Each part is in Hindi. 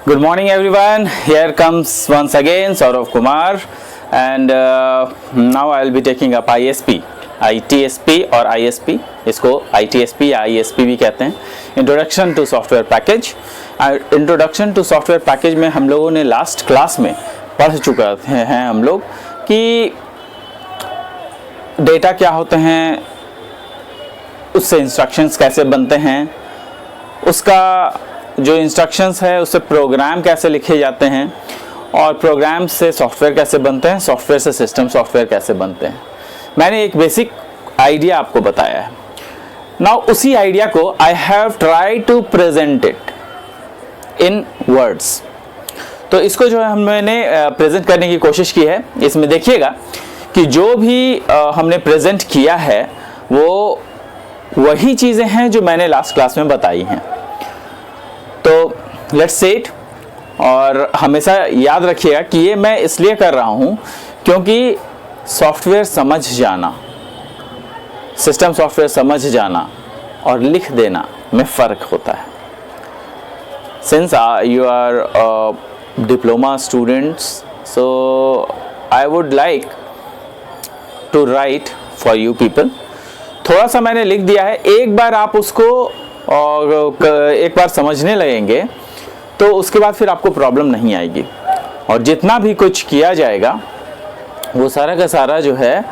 Good morning everyone. Here comes once again Saurav Kumar and now I will be taking up ISP, ITSP और ISP, इसको ITSP या ISP भी कहते हैं, introduction to software package. Introduction to software package में हम लोगों ने लास्ट क्लास में पढ़ चुका हैं हम लोग कि डेटा क्या होते हैं, उससे इंस्ट्रक्शंस कैसे बनते हैं, उसका जो इंस्ट्रक्शंस है उससे प्रोग्राम कैसे लिखे जाते हैं और प्रोग्राम से सॉफ्टवेयर कैसे बनते हैं, सॉफ्टवेयर से सिस्टम सॉफ्टवेयर कैसे बनते हैं। मैंने एक बेसिक आइडिया आपको बताया है। नाउ उसी आइडिया को I have try to present it in words. तो इसको जो है मैंने प्रेजेंट करने की कोशिश की है। इसमें देखिएगा कि जो भी हमने प्रेजेंट किया है वो वही चीज़ें हैं जो मैंने लास्ट क्लास में बताई हैं। तो लेट्स से इट, और हमेशा याद रखिएगा कि ये मैं इसलिए कर रहा हूँ क्योंकि सॉफ्टवेयर समझ जाना, सिस्टम सॉफ्टवेयर समझ जाना और लिख देना में फ़र्क होता है। Since you are diploma students, so I would like to write for you people. थोड़ा सा मैंने लिख दिया है, एक बार आप उसको और एक बार समझने लगेंगे तो उसके बाद फिर आपको प्रॉब्लम नहीं आएगी। और जितना भी कुछ किया जाएगा वो सारा का सारा जो है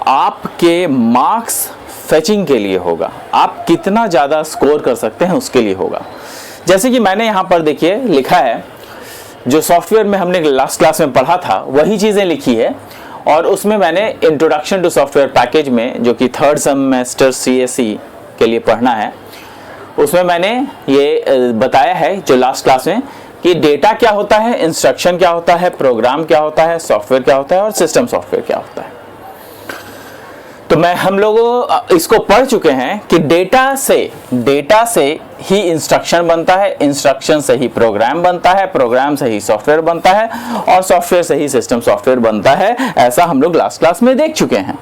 आपके मार्क्स फेचिंग के लिए होगा, आप कितना ज़्यादा स्कोर कर सकते हैं उसके लिए होगा। जैसे कि मैंने यहाँ पर देखिए लिखा है, जो सॉफ्टवेयर में हमने लास्ट क्लास में पढ़ा था वही चीज़ें लिखी है, और उसमें मैंने इंट्रोडक्शन टू सॉफ्टवेयर पैकेज में जो कि थर्ड सेमेस्टर CSE के लिए पढ़ना है, उसमें मैंने ये बताया है जो लास्ट क्लास में कि डेटा क्या होता है, इंस्ट्रक्शन क्या होता है, प्रोग्राम क्या होता है, सॉफ्टवेयर क्या होता है और सिस्टम सॉफ्टवेयर क्या होता है। तो हम लोग इसको पढ़ चुके हैं कि डेटा से ही इंस्ट्रक्शन बनता है, इंस्ट्रक्शन से ही प्रोग्राम बनता है, प्रोग्राम से ही सॉफ्टवेयर बनता है और सॉफ्टवेयर से ही सिस्टम सॉफ्टवेयर बनता है। ऐसा हम लोग लास्ट क्लास में देख चुके हैं।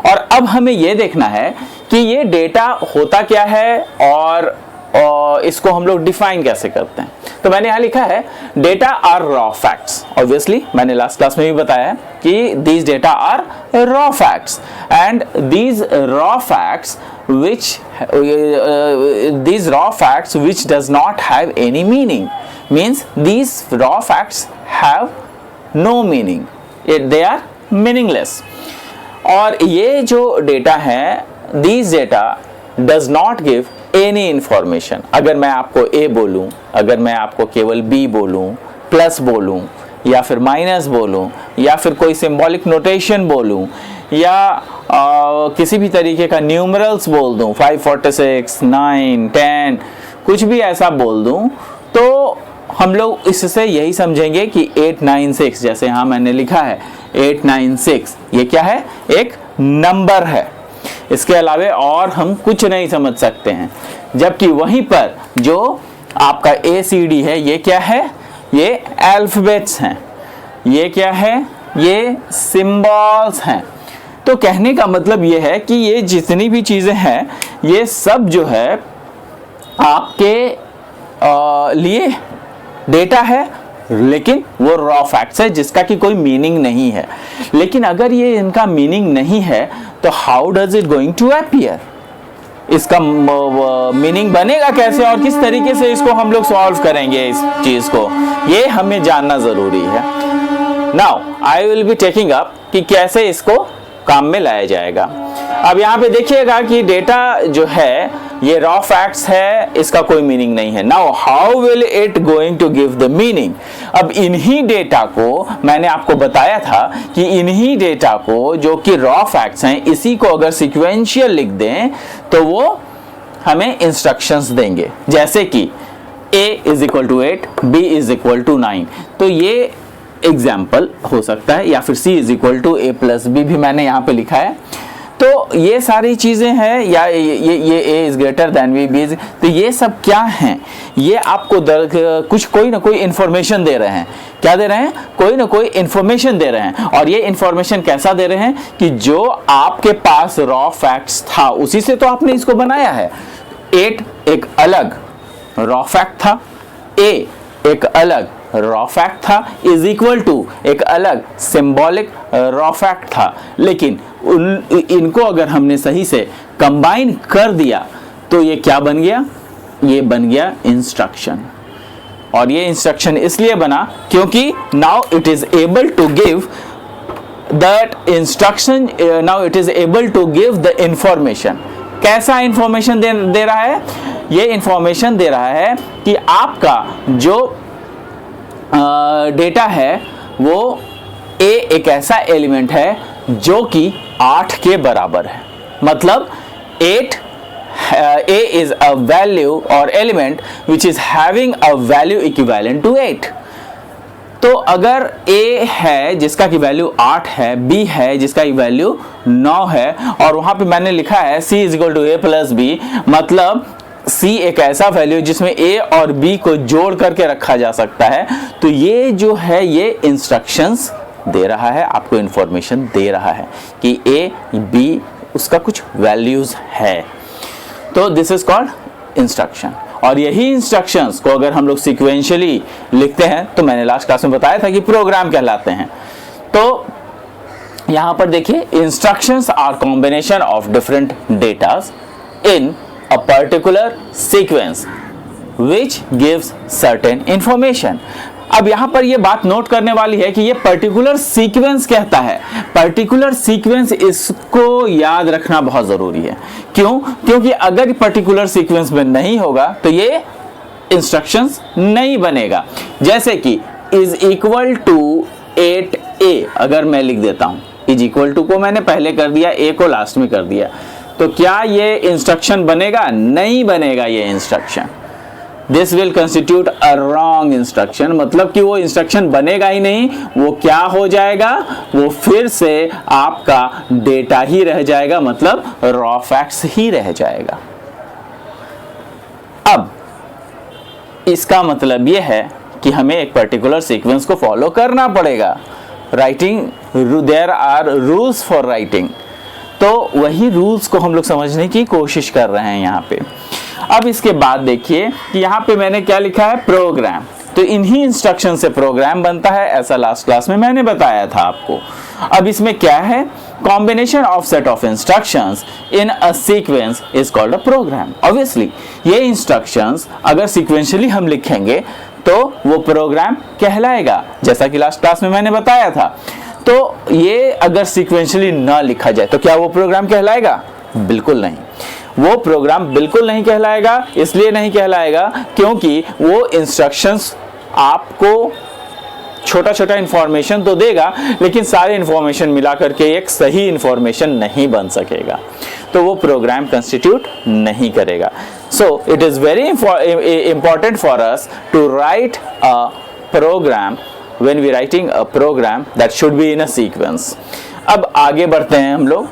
और अब हमें यह देखना है कि ये डेटा होता क्या है और इसको हम लोग डिफाइन कैसे करते हैं। तो मैंने यहाँ लिखा है data are raw facts. Obviously मैंने लास्ट क्लास में भी बताया है कि these data are raw facts and these raw facts which does not have any meaning, means these raw facts have no meaning, they are meaningless। और ये जो डेटा है, these data does not give any information। अगर मैं आपको A बोलूं, अगर मैं आपको केवल B बोलूं, प्लस बोलूं या फिर माइनस बोलूं या फिर कोई सिंबॉलिक नोटेशन बोलूं या किसी भी तरीके का न्यूमरल्स बोल दूं, 546, 9, 10, कुछ भी ऐसा बोल दूं, तो हम लोग इससे यही समझेंगे कि 896, जैसे यहाँ मैंने लिखा है 896, ये क्या है, एक नंबर है। इसके अलावा और हम कुछ नहीं समझ सकते हैं। जबकि वहीं पर जो आपका ACD है, ये क्या है, ये अल्फाबेट्स हैं, ये क्या है, ये सिंबल्स हैं। तो कहने का मतलब ये है कि ये जितनी भी चीज़ें हैं ये सब जो है आपके लिए डेटा है, लेकिन वो रॉ फैक्ट्स है जिसका कि कोई मीनिंग नहीं है। लेकिन अगर ये इनका मीनिंग नहीं है तो how does it going to appear, इसका मीनिंग बनेगा कैसे और किस तरीके से इसको हम लोग सॉल्व करेंगे इस चीज को, ये हमें जानना जरूरी है। Now I will be taking up कि कैसे इसको काम में लाया जाएगा। अब यहाँ पे देखिएगा कि डेटा जो है ये रॉ फैक्ट्स है, इसका कोई मीनिंग नहीं है। Now how will it going to give the meaning. अब इन्हीं डेटा को मैंने आपको बताया था कि इन्हीं डेटा को जो कि रॉ फैक्ट्स हैं, इसी को अगर सीक्वेंशियल लिख दें तो वो हमें इंस्ट्रक्शंस देंगे। जैसे कि A is equal to 8, B is equal to 9, तो ये एग्जाम्पल हो सकता है, या फिर C is equal to A plus B भी मैंने यहाँ पे लिखा है। तो ये सारी चीज़ें हैं, या ये A is greater than B, B is, तो ये सब क्या हैं, ये आपको कुछ कोई ना कोई इन्फॉर्मेशन दे रहे हैं। क्या दे रहे हैं, कोई ना कोई इन्फॉर्मेशन दे रहे हैं। और ये इन्फॉर्मेशन कैसा दे रहे हैं कि जो आपके पास रॉ फैक्ट्स था उसी से तो आपने इसको बनाया है। 8 एक अलग रॉ फैक्ट था, A एक अलग रॉ फैक्ट था, इज इक्वल टू एक अलग सिंबॉलिक रॉ फैक्ट था। लेकिन इनको अगर हमने सही से कंबाइन कर दिया तो ये क्या बन गया? ये बन गया इंस्ट्रक्शन। और ये इंस्ट्रक्शन इसलिए बना क्योंकि now it is able to give that instruction, now it is able to give the information. कैसा इंफॉर्मेशन दे रहा है? ये इंफॉर्मेशन दे रहा है कि आपका जो डेटा है वो ए एक ऐसा एलिमेंट है जो कि 8 के बराबर है। मतलब 8 A is a value or element which is having a value equivalent to 8। तो अगर A है जिसका की वैल्यू 8 है, B है जिसका की वैल्यू 9 है, और वहां पे मैंने लिखा है C is equal to A plus B, मतलब C एक ऐसा वैल्यू जिसमें A और B को जोड़ करके रखा जा सकता है। तो ये जो है ये इंस्ट्रक्शंस दे रहा है, आपको इंफॉर्मेशन दे रहा है कि A B उसका कुछ वैल्यूज है। तो दिस इज कॉल्ड इंस्ट्रक्शन। और यही इंस्ट्रक्शंस को अगर हम लोग सीक्वेंशियली लिखते हैं तो मैंने लास्ट क्लास में बताया था कि प्रोग्राम कहलाते हैं। तो यहां पर देखिए, instructions are combination of different datas in a particular sequence which gives certain information. अब यहां पर यह बात नोट करने वाली है कि यह पर्टिकुलर सीक्वेंस कहता है। पर्टिकुलर सीक्वेंस, इसको याद रखना बहुत जरूरी है। क्यों? क्योंकि अगर पर्टिकुलर सीक्वेंस में नहीं होगा तो ये इंस्ट्रक्शंस नहीं बनेगा। जैसे कि इज इक्वल टू 8A अगर मैं लिख देता हूं, इज इक्वल टू को मैंने पहले कर दिया, A को लास्ट में कर दिया, तो क्या ये इंस्ट्रक्शन बनेगा? नहीं बनेगा ये instruction. This will constitute a wrong instruction, मतलब कि वो इंस्ट्रक्शन बनेगा ही नहीं। वो क्या हो जाएगा? वो फिर से आपका डेटा ही रह जाएगा, मतलब रॉ फैक्ट्स ही रह जाएगा। अब इसका मतलब ये है कि हमें एक पर्टिकुलर सीक्वेंस को फॉलो करना पड़ेगा। Writing, there are rules for writing. तो वही रूल्स को हम लोग समझने की कोशिश कर रहे हैं यहाँ पे। अब इसके बाद देखिए कि यहाँ पे मैंने क्या लिखा है? प्रोग्राम। तो इन्हीं इंस्ट्रक्शन से प्रोग्राम बनता है, ऐसा लास्ट क्लास में मैंने बताया था आपको। अब इसमें क्या है? Combination of set of instructions in a sequence is called a program. Obviously ये इंस्ट्रक्शंस अगर सीक्वेंशियली हम लिखेंगे तो वो प्रोग्राम कहलाएगा, जैसा कि लास्ट क्लास में मैंने बताया था। तो ये अगर सीक्वेंशियली ना लिखा जाए तो क्या वो प्रोग्राम कहलाएगा? बिल्कुल नहीं, वो प्रोग्राम बिल्कुल नहीं कहलाएगा। इसलिए नहीं कहलाएगा क्योंकि वो इंस्ट्रक्शंस आपको छोटा छोटा इंफॉर्मेशन तो देगा, लेकिन सारे इंफॉर्मेशन मिला करके एक सही इंफॉर्मेशन नहीं बन सकेगा, तो वो प्रोग्राम कंस्टिट्यूट नहीं करेगा। So it is very important for us to write a program when we writing a program that should be in a sequence। अब आगे बढ़ते हैं हम लोग।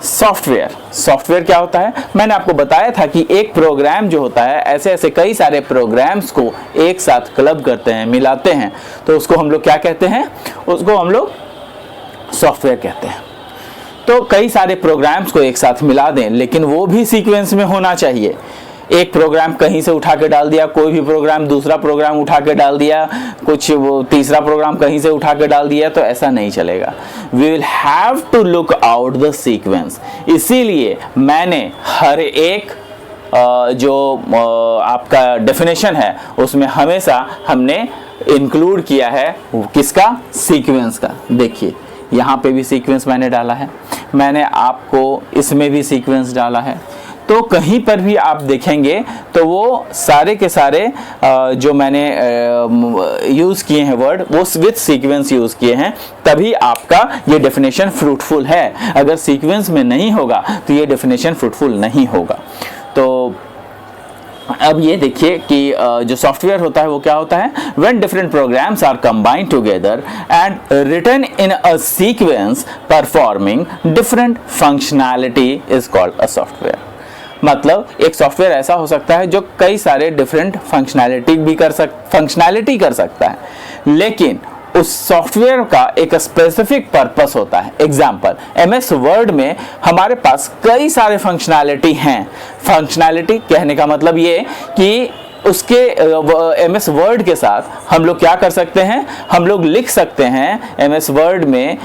सॉफ्टवेयर, सॉफ्टवेयर क्या होता है? मैंने आपको बताया था कि एक प्रोग्राम जो होता है, ऐसे ऐसे कई सारे प्रोग्राम्स को एक साथ क्लब करते हैं, मिलाते हैं, तो उसको हम लोग क्या कहते हैं? उसको हम लोग सॉफ्टवेयर कहते हैं। तो कई सारे प्रोग्राम्स को एक साथ मिला दें, लेकिन वो भी सीक्वेंस में होना चाहिए। एक प्रोग्राम कहीं से उठा के डाल दिया, कोई भी प्रोग्राम दूसरा प्रोग्राम उठा के डाल दिया, कुछ वो तीसरा प्रोग्राम कहीं से उठा के डाल दिया, तो ऐसा नहीं चलेगा। We will have to look out the sequence. इसीलिए मैंने हर एक जो आपका डेफिनेशन है उसमें हमेशा हमने इंक्लूड किया है किसका? सीक्वेंस का। देखिए यहाँ पे भी सीक्वेंस मैंने डाला है, मैंने आपको इसमें भी सीक्वेंस डाला है। तो कहीं पर भी आप देखेंगे तो वो सारे के सारे जो मैंने यूज़ किए हैं वर्ड, वो विथ सीक्वेंस यूज़ किए हैं, तभी आपका ये डेफिनेशन फ्रूटफुल है। अगर सीक्वेंस में नहीं होगा तो ये डेफिनेशन फ्रूटफुल नहीं होगा। तो अब ये देखिए कि जो सॉफ्टवेयर होता है वो क्या होता है? When different programs are combined together and written in a sequence performing different functionality is called a software। मतलब एक सॉफ्टवेयर ऐसा हो सकता है जो कई सारे डिफरेंट फंक्शनैलिटी कर सकता है, लेकिन उस सॉफ्टवेयर का एक स्पेसिफिक पर्पस होता है। एग्जाम्पल, MS वर्ड में हमारे पास कई सारे फंक्शनैलिटी हैं। फंक्शनैलिटी कहने का मतलब ये कि उसके MS वर्ड के साथ हम लोग क्या कर सकते हैं, हम लोग लिख सकते हैं MS वर्ड में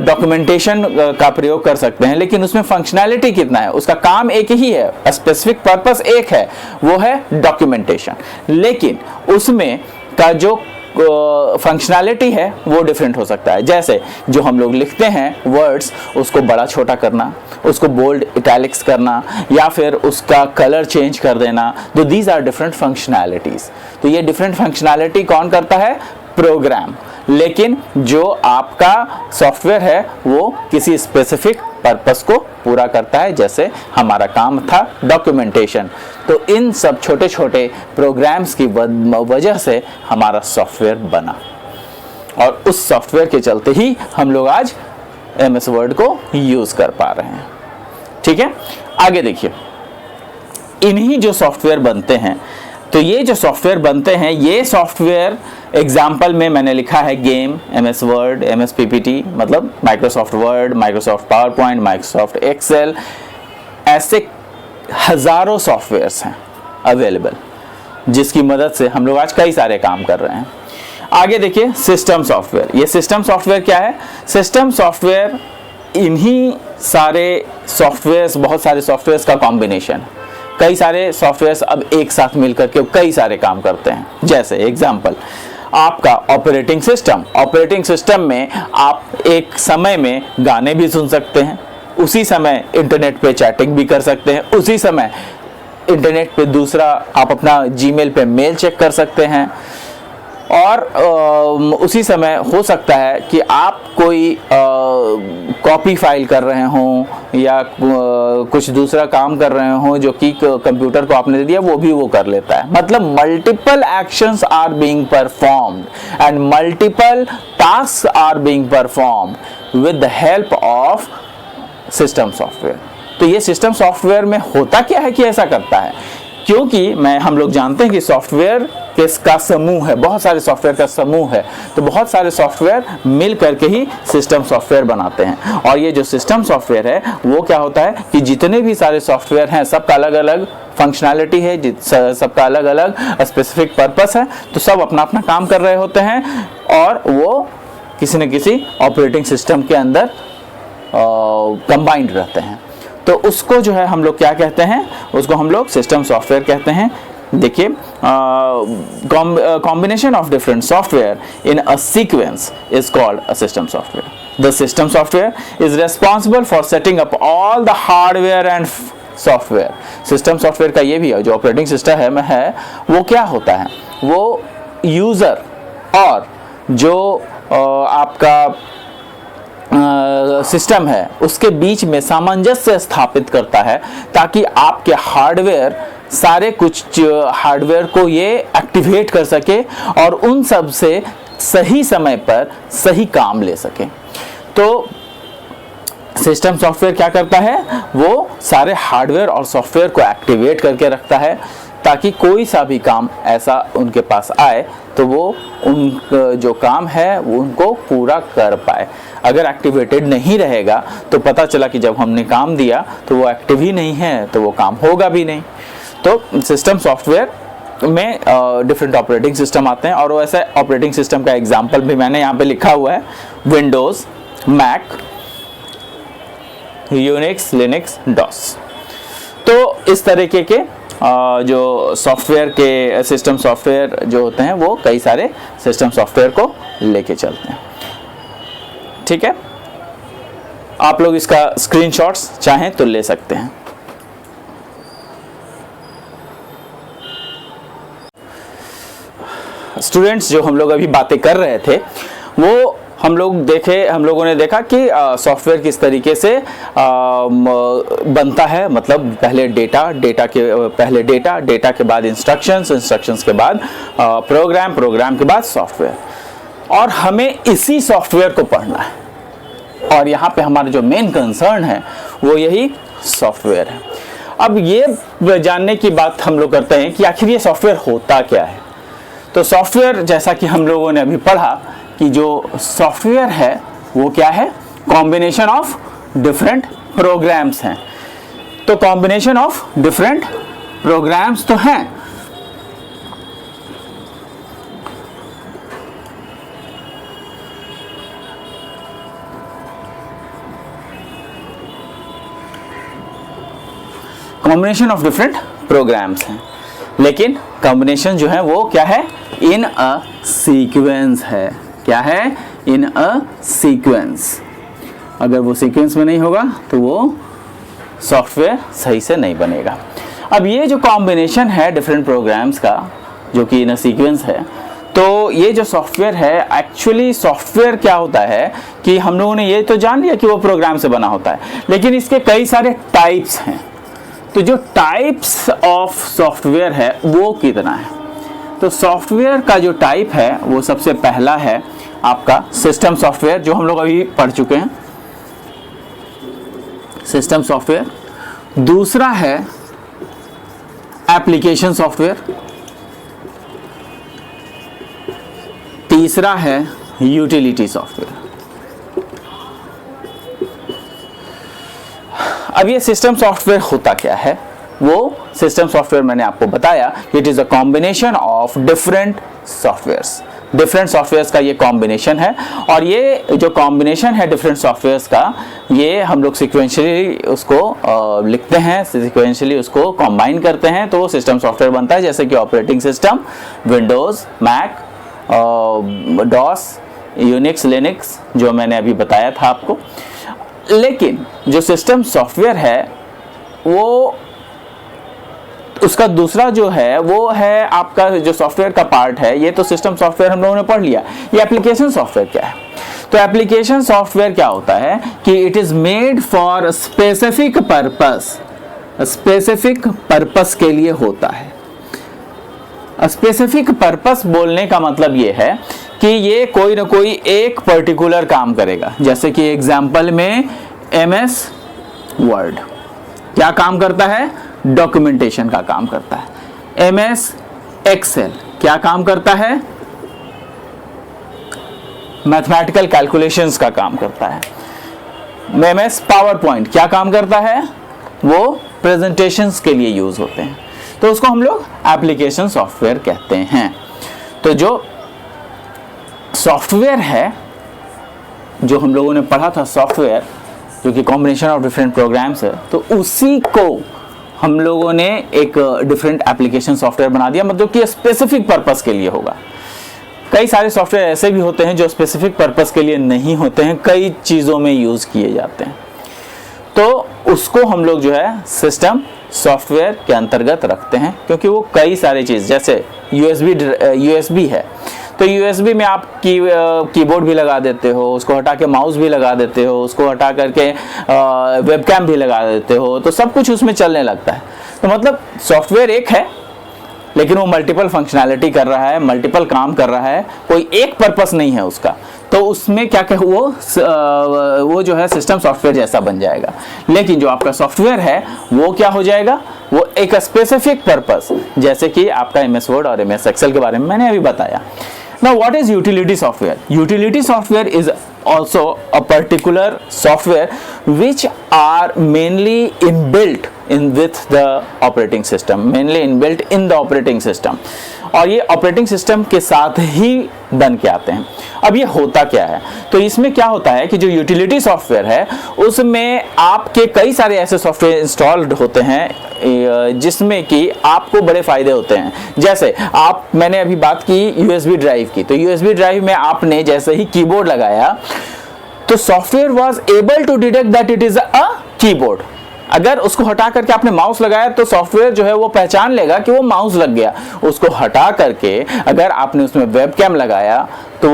डॉक्यूमेंटेशन का प्रयोग कर सकते हैं, लेकिन उसमें फंक्शनैलिटी कितना है, उसका काम एक ही है, स्पेसिफिक पर्पस एक है, वो है डॉक्यूमेंटेशन, लेकिन उसमें का जो फंक्शनैलिटी है वो डिफरेंट हो सकता है। जैसे जो हम लोग लिखते हैं वर्ड्स, उसको बड़ा छोटा करना, उसको बोल्ड इटैलिक्स करना, या फिर उसका कलर चेंज कर देना, तो दीज आर डिफरेंट फंक्शनैलिटीज। तो ये डिफरेंट फंक्शनैलिटी कौन करता है, प्रोग्राम। लेकिन जो आपका सॉफ्टवेयर है वो किसी स्पेसिफिक पर्पस को पूरा करता है, जैसे हमारा काम था डॉक्यूमेंटेशन। तो इन सब छोटे छोटे प्रोग्राम्स की वजह से हमारा सॉफ्टवेयर बना, और उस सॉफ्टवेयर के चलते ही हम लोग आज MS वर्ड को यूज कर पा रहे हैं। ठीक है, आगे देखिए, इन्हीं जो सॉफ्टवेयर बनते हैं, तो ये जो सॉफ्टवेयर बनते हैं, ये सॉफ्टवेयर एग्जाम्पल में मैंने लिखा है game, MS Word, MS PPT, मतलब Microsoft Word, Microsoft PowerPoint, Microsoft Excel, ऐसे हजारों सॉफ्टवेयर्स हैं अवेलेबल, जिसकी मदद से हम लोग आज कई सारे काम कर रहे हैं। आगे देखिए, सिस्टम सॉफ्टवेयर। ये सिस्टम सॉफ्टवेयर क्या है, सिस्टम सॉफ्टवेयर इन्हीं सारे सॉफ्टवेयर्स, बहुत सारे सॉफ्टवेयर्स का कॉम्बिनेशन है। कई सारे सॉफ्टवेयर्स अब एक साथ मिलकर के कई सारे काम करते हैं। जैसे एग्जांपल, आपका ऑपरेटिंग सिस्टम में आप एक समय में गाने भी सुन सकते हैं, उसी समय इंटरनेट पे चैटिंग भी कर सकते हैं, उसी समय इंटरनेट पे दूसरा आप अपना जीमेल पे मेल चेक कर सकते हैं, और उसी समय हो सकता है कि आप कोई कॉपी फाइल कर रहे हों या कुछ दूसरा काम कर रहे हों जो कि कंप्यूटर को आपने दे दिया, वो भी वो कर लेता है। मतलब multiple actions are being performed and multiple task are being performed with the help of system software. तो ये सिस्टम सॉफ्टवेयर में होता क्या है कि ऐसा करता है, क्योंकि हम लोग जानते हैं कि सॉफ्टवेयर का समूह है, बहुत सारे सॉफ्टवेयर का समूह है, तो बहुत सारे सॉफ्टवेयर मिल करके ही सिस्टम सॉफ्टवेयर बनाते हैं। और ये जो सिस्टम सॉफ्टवेयर है वो क्या होता है कि जितने भी सारे सॉफ्टवेयर हैं सबका अलग अलग फंक्शनैलिटी है, सबका अलग अलग स्पेसिफिक पर्पस है, तो सब अपना अपना काम कर रहे होते हैं, और वो किसी न किसी ऑपरेटिंग सिस्टम के अंदर कंबाइंड रहते हैं। तो उसको जो है हम लोग क्या कहते हैं, उसको हम लोग सिस्टम सॉफ्टवेयर कहते हैं। देखिए, combination of different software in a sequence is called a system software. The system software is responsible for setting up all the hardware and software. System software का ये भी है, जो ऑपरेटिंग सिस्टम है वो क्या होता है, वो यूज़र और जो आपका सिस्टम है उसके बीच में सामंजस्य स्थापित करता है, ताकि आपके हार्डवेयर सारे कुछ हार्डवेयर को ये एक्टिवेट कर सके और उन सब से सही समय पर सही काम ले सके। तो सिस्टम सॉफ्टवेयर क्या करता है, वो सारे हार्डवेयर और सॉफ्टवेयर को एक्टिवेट करके रखता है, ताकि कोई सा भी काम ऐसा उनके पास आए तो वो उन जो काम है वो उनको पूरा कर पाए। अगर एक्टिवेटेड नहीं रहेगा तो पता चला कि जब हमने काम दिया तो वो एक्टिव ही नहीं है, तो वो काम होगा भी नहीं। तो सिस्टम सॉफ्टवेयर में डिफरेंट ऑपरेटिंग सिस्टम आते हैं, और वैसे ऑपरेटिंग सिस्टम का एग्जांपल भी मैंने यहाँ पे लिखा हुआ है, Windows, Mac, Unix, Linux, DOS. तो इस तरीके के जो सॉफ्टवेयर के सिस्टम सॉफ्टवेयर जो होते हैं वो कई सारे सिस्टम सॉफ्टवेयर को लेके चलते हैं। ठीक है, आप लोग इसका स्क्रीनशॉट्स चाहें तो ले सकते हैं। स्टूडेंट्स, जो हम लोग अभी बातें कर रहे थे वो हम लोगों ने देखा कि सॉफ्टवेयर किस तरीके से बनता है। मतलब पहले डेटा के बाद इंस्ट्रक्शंस के बाद प्रोग्राम के बाद सॉफ्टवेयर, और हमें इसी सॉफ्टवेयर को पढ़ना है। और यहाँ पे हमारा जो मेन कंसर्न है वो यही सॉफ्टवेयर है। अब ये जानने की बात हम लोग करते हैं कि आखिर ये सॉफ्टवेयर होता क्या है। तो सॉफ्टवेयर, जैसा कि हम लोगों ने अभी पढ़ा कि जो सॉफ्टवेयर है वो क्या है, कॉम्बिनेशन ऑफ डिफरेंट प्रोग्राम्स हैं। तो कॉम्बिनेशन ऑफ डिफरेंट प्रोग्राम्स तो हैं, कॉम्बिनेशन ऑफ डिफरेंट प्रोग्राम्स हैं, लेकिन कॉम्बिनेशन जो है वो क्या है, इन अ सीक्वेंस है। क्या है, इन अ सीक्वेंस। अगर वो सीक्वेंस में नहीं होगा तो वो सॉफ्टवेयर सही से नहीं बनेगा। अब ये जो कॉम्बिनेशन है डिफरेंट प्रोग्राम्स का जो कि इन अ सीक्वेंस है, तो ये जो सॉफ्टवेयर है, एक्चुअली सॉफ्टवेयर क्या होता है कि हम लोगों ने ये तो जान लिया कि वो प्रोग्राम से बना होता है, लेकिन इसके कई सारे टाइप्स हैं। तो जो टाइप्स ऑफ सॉफ्टवेयर है वो कितना है, तो सॉफ्टवेयर का जो टाइप है वो सबसे पहला है आपका सिस्टम सॉफ्टवेयर, जो हम लोग अभी पढ़ चुके हैं, सिस्टम सॉफ्टवेयर। दूसरा है एप्लीकेशन सॉफ्टवेयर। तीसरा है यूटिलिटी सॉफ्टवेयर। अब ये सिस्टम सॉफ्टवेयर होता क्या है, वो सिस्टम सॉफ्टवेयर मैंने आपको बताया, it is a combination of different softwares. Different softwares का ये कॉम्बिनेशन है, और ये जो कॉम्बिनेशन है डिफरेंट सॉफ्टवेयर्स का, ये हम लोग सिक्वेंशियली उसको लिखते हैं, सिक्वेंशियली उसको कंबाइन करते हैं, तो वो सिस्टम सॉफ्टवेयर बनता है। जैसे कि operating system, Windows, Mac, DOS, Unix, Linux, जो मैंने अभी बताया था आपको। लेकिन जो सिस्टम सॉफ्टवेयर है वो उसका दूसरा जो है वो है आपका जो सॉफ्टवेयर का पार्ट है, ये तो सिस्टम सॉफ्टवेयर हम लोगों ने पढ़ लिया। ये एप्लीकेशन सॉफ्टवेयर क्या है, तो एप्लीकेशन सॉफ्टवेयर क्या होता है कि it is made for specific purpose, specific purpose के लिए होता है। स्पेसिफिक पर्पस बोलने का मतलब ये है कि ये कोई ना कोई एक पर्टिकुलर काम करेगा। जैसे कि एग्जाम्पल में MS वर्ड क्या काम करता है, डॉक्यूमेंटेशन का काम करता है। MS एक्सेल क्या काम करता है, मैथमेटिकल कैलकुलेशंस का काम करता है। MS पावर पॉइंट क्या काम करता है, वो प्रेजेंटेशंस के लिए यूज होते हैं, तो उसको हम लोग एप्लीकेशन सॉफ्टवेयर कहते हैं। तो जो सॉफ्टवेयर है जो हम लोगों ने पढ़ा था, सॉफ्टवेयर जो कि कॉम्बिनेशन ऑफ डिफरेंट प्रोग्राम्स है, तो उसी को हम लोगों ने एक डिफरेंट एप्लीकेशन सॉफ्टवेयर बना दिया, मतलब कि स्पेसिफिक पर्पस के लिए होगा। कई सारे सॉफ्टवेयर ऐसे भी होते हैं जो स्पेसिफिक पर्पस के लिए नहीं होते हैं, कई चीज़ों में यूज़ किए जाते हैं, तो उसको हम लोग जो है सिस्टम सॉफ्टवेयर के अंतर्गत रखते हैं, क्योंकि वो कई सारे चीज़, जैसे USB है, तो USB में आप कीबोर्ड भी लगा देते हो, उसको हटा के माउस भी लगा देते हो, उसको हटा करके वेबकैम भी लगा देते हो, तो सब कुछ उसमें चलने लगता है। तो मतलब सॉफ्टवेयर एक है, लेकिन वो मल्टीपल फंक्शनैलिटी कर रहा है, मल्टीपल काम कर रहा है, कोई एक पर्पस नहीं है उसका, तो उसमें क्या कह वो जो है सिस्टम सॉफ्टवेयर जैसा बन जाएगा। लेकिन जो आपका सॉफ्टवेयर है वो क्या हो जाएगा, वो एक स्पेसिफिक पर्पस, जैसे कि आपका MS वर्ड और MS एक्सेल के बारे में मैंने अभी बताया। Now what is utility software? Utility software is also a particular software which are mainly inbuilt in with the operating system, mainly inbuilt in the operating system, और ये ऑपरेटिंग सिस्टम के साथ ही बन के आते हैं। अब ये होता क्या है, तो इसमें क्या होता है कि जो यूटिलिटी सॉफ्टवेयर है उसमें आपके कई सारे ऐसे सॉफ्टवेयर इंस्टॉल्ड होते हैं जिसमें कि आपको बड़े फायदे होते हैं। जैसे मैंने अभी बात की USB ड्राइव की, तो USB ड्राइव में आपने जैसे ही कीबोर्ड लगाया तो software was able to detect that it is a keyboard. अगर उसको हटा करके आपने माउस लगाया तो सॉफ्टवेयर जो है वो पहचान लेगा कि वो माउस लग गया। उसको हटा करके अगर आपने उसमें वेबकैम लगाया तो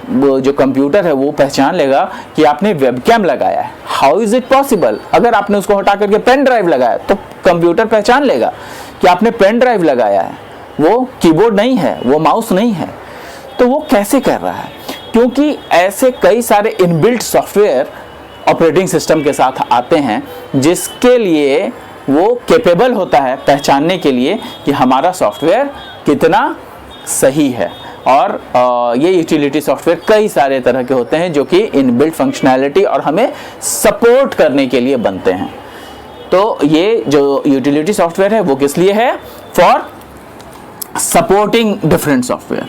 वो जो कंप्यूटर है वो पहचान लेगा कि आपने वेबकैम लगाया है। How is it possible? अगर आपने उसको हटा करके पेन ड्राइव लगाया तो कंप्यूटर पहचान लेगा कि आपने पेन ड्राइव लगाया है, वो कीबोर्ड नहीं है, वो माउस नहीं है। तो वो कैसे कर रहा है? क्योंकि ऐसे कई सारे इनबिल्ट सॉफ्टवेयर ऑपरेटिंग सिस्टम के साथ आते हैं जिसके लिए वो कैपेबल होता है पहचानने के लिए कि हमारा सॉफ्टवेयर कितना सही है। और ये यूटिलिटी सॉफ्टवेयर कई सारे तरह के होते हैं जो कि इनबिल्ट फंक्शनैलिटी और हमें सपोर्ट करने के लिए बनते हैं। तो ये जो यूटिलिटी सॉफ्टवेयर है वो किस लिए है? For supporting different software,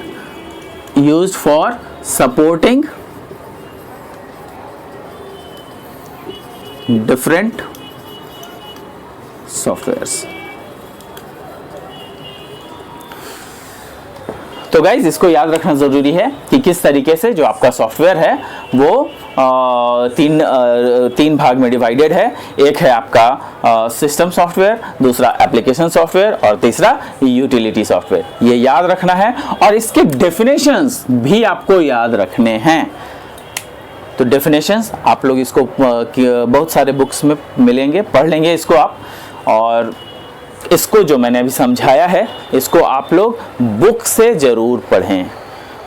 used for supporting different softwares. तो गाइज इसको याद रखना ज़रूरी है कि किस तरीके से जो आपका सॉफ्टवेयर है वो तीन भाग में डिवाइडेड है। एक है आपका सिस्टम सॉफ्टवेयर, दूसरा एप्लीकेशन सॉफ्टवेयर और तीसरा यूटिलिटी सॉफ्टवेयर। ये याद रखना है और इसके डेफिनेशंस भी आपको याद रखने हैं। तो डेफिनेशंस आप लोग इसको बहुत सारे बुक्स में मिलेंगे, पढ़ लेंगे इसको आप। और इसको जो मैंने अभी समझाया है इसको आप लोग बुक से ज़रूर पढ़ें।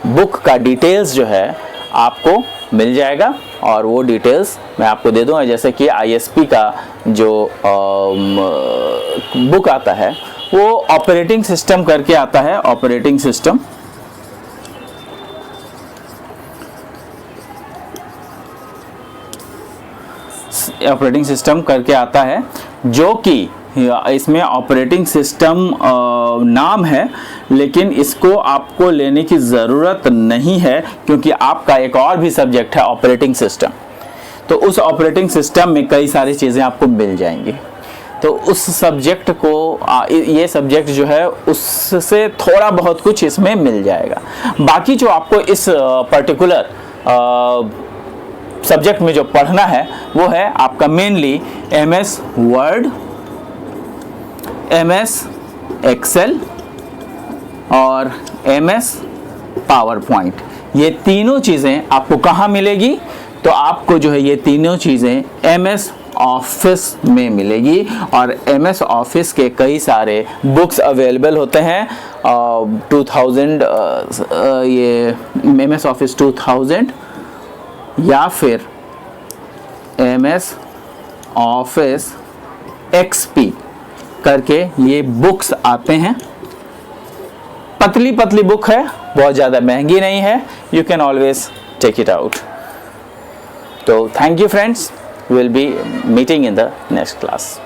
बुक का डिटेल्स जो है आपको मिल जाएगा और वो डिटेल्स मैं आपको दे दूँगा। जैसे कि ISP का जो बुक आता है वो ऑपरेटिंग सिस्टम करके आता है, ऑपरेटिंग सिस्टम। ऑपरेटिंग सिस्टम करके आता है, जो कि इसमें ऑपरेटिंग सिस्टम नाम है, लेकिन इसको आपको लेने की ज़रूरत नहीं है क्योंकि आपका एक और भी सब्जेक्ट है ऑपरेटिंग सिस्टम। तो उस ऑपरेटिंग सिस्टम में कई सारी चीज़ें आपको मिल जाएंगी। तो उस सब्जेक्ट को ये सब्जेक्ट जो है उससे थोड़ा बहुत कुछ इसमें मिल जाएगा। बाकी जो आपको इस पर्टिकुलर सब्जेक्ट में जो पढ़ना है वो है आपका mainly MS Word, MS Excel और MS पावर पॉइंट। ये तीनों चीज़ें आपको कहाँ मिलेगी? तो आपको जो है ये तीनों चीज़ें MS ऑफिस में मिलेगी। और MS ऑफिस के कई सारे बुक्स अवेलेबल होते हैं। 2000 ये MS ऑफिस 2000 या फिर MS ऑफिस XP करके ये बुक्स आते हैं। पतली पतली बुक है, बहुत ज़्यादा महंगी नहीं है। You can always take it out. तो thank you friends, will be meeting in the next class.